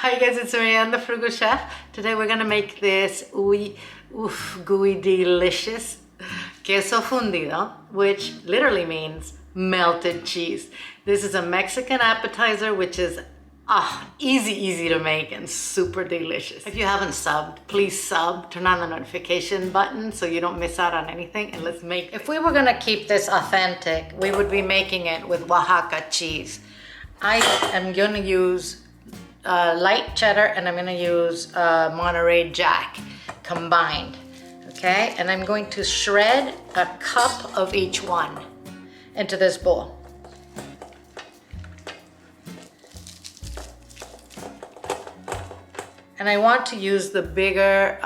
Hi guys, it's Marianne, the Frugal Chef. Today we're gonna make this gooey, delicious Queso Fundido, which literally means melted cheese. This is a Mexican appetizer, which is easy to make and super delicious. If you haven't subbed, please sub, turn on the notification button so you don't miss out on anything, and let's make it. If we were gonna keep this authentic, we would be making it with Oaxaca cheese. I am gonna use light cheddar and I'm gonna use Monterrey Jack combined, okay? And I'm going to shred a cup of each one into this bowl. And I want to use the bigger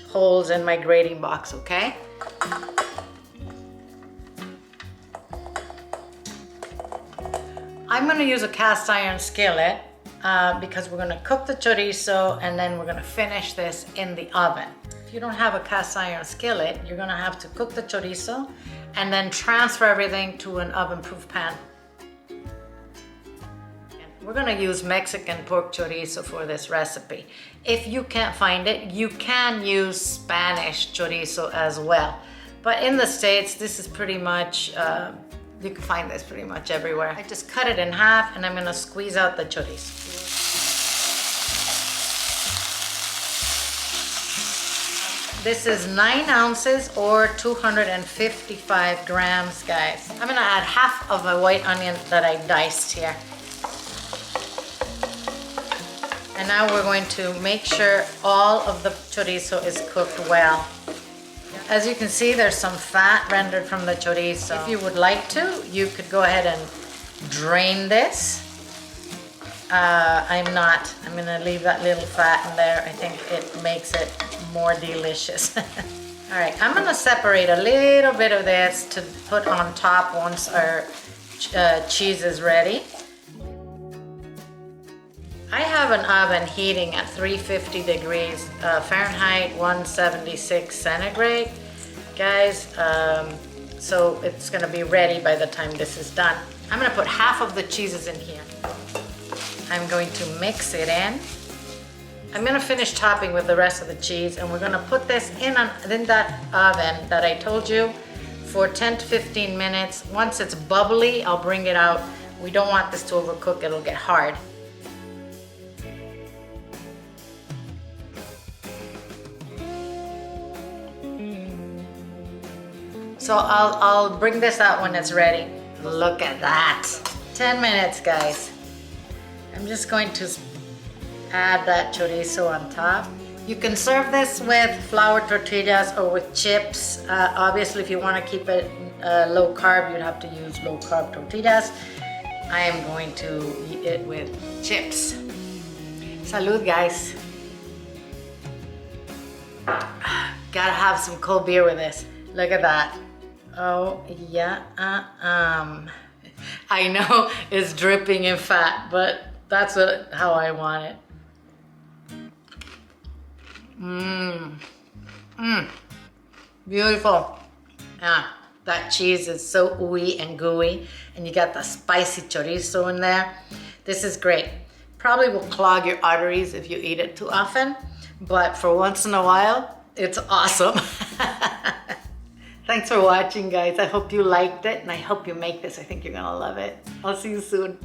holes in my grating box, okay? I'm gonna use a cast iron skillet because we're gonna cook the chorizo and then we're gonna finish this in the oven. If you don't have a cast iron skillet, you're gonna have to cook the chorizo and then transfer everything to an oven-proof pan. We're gonna use Mexican pork chorizo for this recipe. If you can't find it, you can use Spanish chorizo as well. But in the States, this is pretty much, you can find this pretty much everywhere. I just cut it in half and I'm gonna squeeze out the chorizo. This is 9 ounces or 255 grams, guys. I'm gonna add half of a white onion that I diced here. And now we're going to make sure all of the chorizo is cooked well. As you can see, there's some fat rendered from the chorizo. If you would like to, you could go ahead and drain this. I'm not. I'm gonna leave that little fat in there. I think it makes it more delicious. All right, I'm gonna separate a little bit of this to put on top once our cheese is ready. I have an oven heating at 350 degrees Fahrenheit, 176 centigrade, guys. So it's gonna be ready by the time this is done. I'm gonna put half of the cheeses in here. I'm going to mix it in. I'm gonna finish topping with the rest of the cheese, and we're gonna put this in that oven that I told you for 10 to 15 minutes. Once it's bubbly, I'll bring it out. We don't want this to overcook, it'll get hard. So I'll bring this out when it's ready. Look at that. 10 minutes, guys. I'm just going to add that chorizo on top. You can serve this with flour tortillas or with chips. Obviously, if you want to keep it low carb, you'd have to use low carb tortillas. I am going to eat it with chips. Salud, guys. Gotta have some cold beer with this. Look at that. Oh, yeah, I know it's dripping in fat, but that's how I want it. Beautiful. That cheese is so ooey and gooey, and you got the spicy chorizo in there. This is great. Probably will clog your arteries if you eat it too often, but for once in a while, it's awesome. Thanks for watching, guys. I hope you liked it, and I hope you make this. I think you're gonna love it. I'll see you soon.